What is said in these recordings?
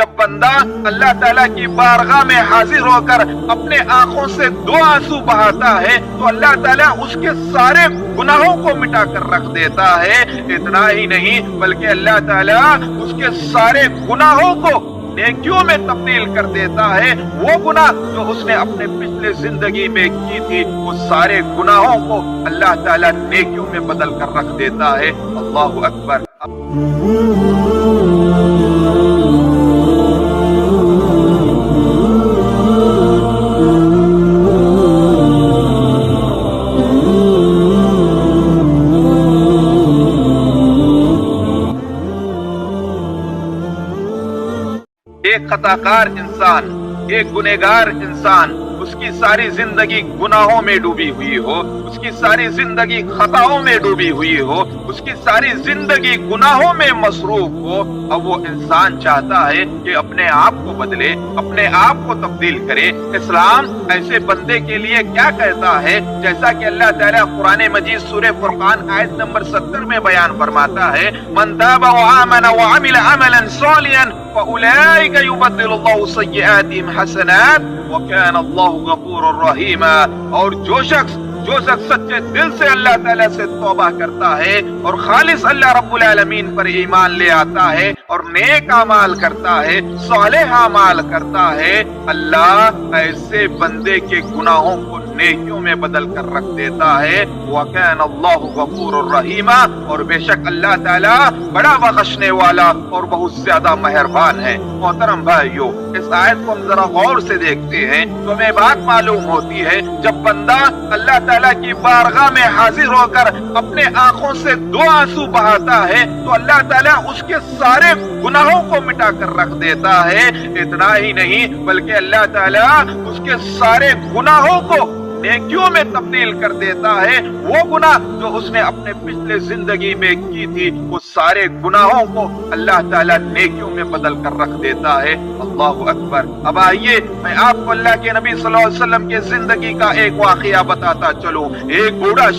جب بندہ اللہ تعالیٰ کی بارگاہ میں حاضر ہو کر اپنے آنکھوں سے 2 آنسو بہاتا ہے تو اللہ تعالیٰ اس کے سارے گناہوں کو مٹا کر رکھ دیتا ہے۔ اتنا ہی نہیں بلکہ اللہ تعالیٰ اس کے سارے گناہوں کو نیکیوں میں تبدیل کر دیتا ہے۔ وہ گناہ جو اس نے اپنے پچھلے زندگی میں کی تھی وہ سارے گناہوں کو اللہ تعالیٰ نیکیوں میں بدل کر رکھ دیتا ہے۔ اللہ اکبر۔ ایک خطاکار انسان، ایک گنہگار انسان، اس کی ساری زندگی گناہوں میں ڈوبی ہوئی ہو، اس کی ساری زندگی خطاؤں میں ڈوبی ہوئی ہو، اس کی ساری زندگی گناہوں میں مصروف ہو، اب وہ انسان چاہتا ہے کہ اپنے آپ کو بدلے، اپنے آپ کو تبدیل کرے۔ اسلام ایسے بندے کے لیے کیا کہتا ہے؟ جیسا کہ اللہ تعالیٰ قرآن مجید سورہ فرقان آیت نمبر 70 میں بیان فرماتا ہے، من تاب وآمن وعمل عملا صالحا فأولئک یبدل اللہ سیئاتہم حسنات وکان اللہ غفورا رحیما۔ اور جو شخص سچے دل سے اللہ تعالیٰ سے توبہ کرتا ہے اور خالص اللہ رب العالمین پر ایمان لے آتا ہے اور نیک اعمال کرتا ہے، صالح اعمال کرتا ہے، اللہ ایسے بندے کے گناہوں کو نیکیوں میں بدل کر رکھ دیتا ہے۔ وَكَانَ اللَّهُ غَفُورٌ رَحِيمًا، اور بے شک اللہ تعالیٰ بڑا بخشنے والا اور بہت زیادہ مہربان ہے۔ محترم بھائیو، اس آیت کو ہم ذرا غور سے دیکھتے ہیں تو ہمیں بات معلوم ہوتی ہے، جب بندہ اللہ تعالیٰ کی بارگاہ میں حاضر ہو کر اپنے آنکھوں سے 2 آنسو بہاتا ہے تو اللہ تعالیٰ اس کے سارے گناہوں کو مٹا کر رکھ دیتا ہے۔ اتنا ہی نہیں بلکہ اللہ تعالیٰ اس کے سارے گناہوں کو نیکیوں میں تبدیل کر دیتا ہے۔ وہ گناہ جو اس نے اپنے پچھلے زندگی میں کی تھی وہ سارے گناہوں کو اللہ تعالیٰ نیکیوں میں بدل کر رکھ دیتا ہے۔ اللہ اکبر۔ اب آئیے میں آپ کو اللہ کے نبی صلی اللہ علیہ وسلم کے زندگی کا ایک واقعہ بتاتا چلوں۔ ایک بوڑھا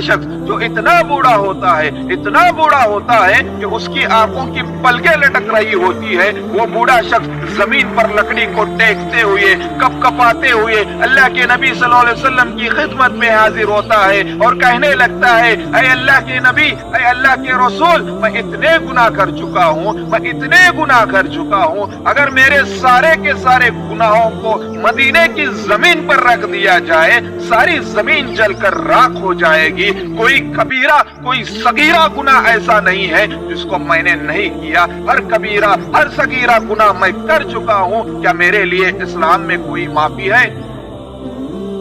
شخص جو اتنا بوڑھا ہوتا ہے کہ اس کی آنکھوں کی پلکیں لٹک رہی ہوتی ہے، وہ بوڑھا شخص زمین پر لکڑی کو ٹیکتے ہوئے کپ کپاتے ہوئے اللہ کے نبی صلی اللہ علیہ وسلم کی خدمت میں حاضر ہوتا ہے اور کہنے لگتا ہے، اے اللہ کے نبی، اے اللہ کے رسول، میں اتنے گناہ کر چکا ہوں، اگر میرے سارے کے سارے گناہوں کو مدینے کی زمین پر رکھ دیا جائے ساری زمین جل کر راکھ ہو جائے گی۔ کوئی کبیرہ کوئی صغیرہ گناہ ایسا نہیں ہے جس کو میں نے نہیں کیا، ہر کبیرہ ہر صغیرہ گناہ میں کر چکا ہوں، کیا میرے لیے اسلام میں کوئی معافی ہے؟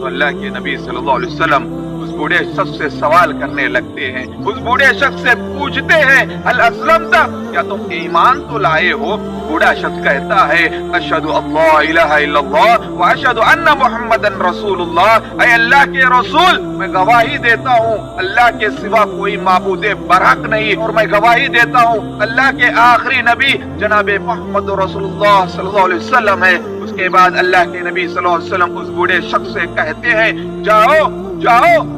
تو اللہ کے نبی صلی اللہ علیہ وسلم اس بوڑھے شخص سے سوال کرنے لگتے ہیں، اس بوڑھے شخص سے پوچھتے ہیں، هل اسلمت، کیا تم ایمان تو لائے ہو؟ بوڑھا شخص کہتا ہے، اشہد اللہ الہ الا اللہ واشہد ان محمد رسول اللہ، اے اللہ کے رسول میں گواہی دیتا ہوں اللہ کے سوا کوئی معبود برحق نہیں، اور میں گواہی دیتا ہوں اللہ کے آخری نبی جناب محمد رسول اللہ صلی اللہ علیہ وسلم ہے۔ اس کے بعد اللہ کے نبی صلی اللہ علیہ وسلم اس بوڑھے شخص سے کہتے ہیں، جاؤ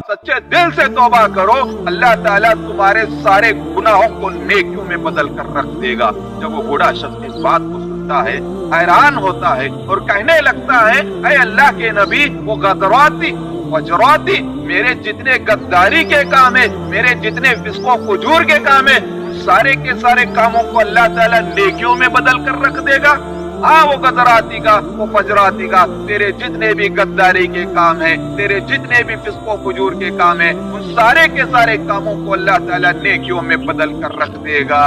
سچے دل سے توبہ کرو، اللہ تعالیٰ تمہارے سارے گناہوں کو نیکیوں میں بدل کر رکھ دے گا۔ جب وہ بوڑھا شخص اس بات کو سنتا ہے حیران ہوتا ہے اور کہنے لگتا ہے، اے اللہ کے نبی، وہ غدراتی وجراتی میرے جتنے غداری کے کام ہیں، میرے جتنے فسق و فجور کے کام ہیں، سارے کے سارے کاموں کو اللہ تعالیٰ نیکیوں میں بدل کر رکھ دے گا۔ ہاں، وہ غدراتی کا وہ فجراتی کا تیرے جتنے بھی غداری کے کام ہیں، تیرے جتنے بھی فسق و فجور کے کام ہیں، ان سارے کے سارے کاموں کو اللہ تعالیٰ نیکیوں میں بدل کر رکھ دے گا۔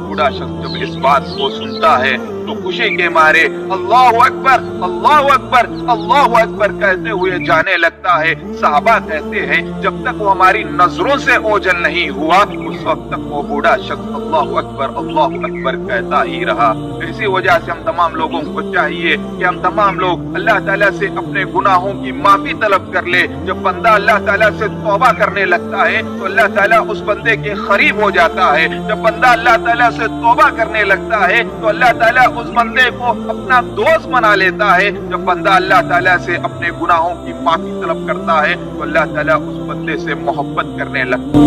بوڑھا شخص جب اس بات کو سنتا ہے تو خوشی کے مارے اللہ اکبر اللہ اکبر اللہ اکبر کہتے ہوئے جانے لگتا ہے۔ صحابہ کہتے ہیں جب تک وہ ہماری نظروں سے اوجھل نہیں ہوا اس وقت تک وہ بوڑھا شخص اللہ اکبر کہتا ہی رہا۔ اسی وجہ سے ہم تمام لوگوں کو چاہیے کہ ہم تمام لوگ اللہ تعالیٰ سے اپنے گناہوں کی معافی طلب کر لے۔ جب بندہ اللہ تعالیٰ سے توبہ کرنے لگتا ہے تو اللہ تعالیٰ اس بندے کے قریب ہو جاتا ہے۔ جب بندہ اللہ تعالیٰ سے توبہ کرنے لگتا ہے تو اللہ تعالیٰ اس بندے کو اپنا دوست بنا لیتا ہے۔ جب بندہ اللہ تعالیٰ سے اپنے گناہوں کی معافی طلب کرتا ہے تو اللہ تعالیٰ اس بندے سے محبت کرنے لگتا ہے۔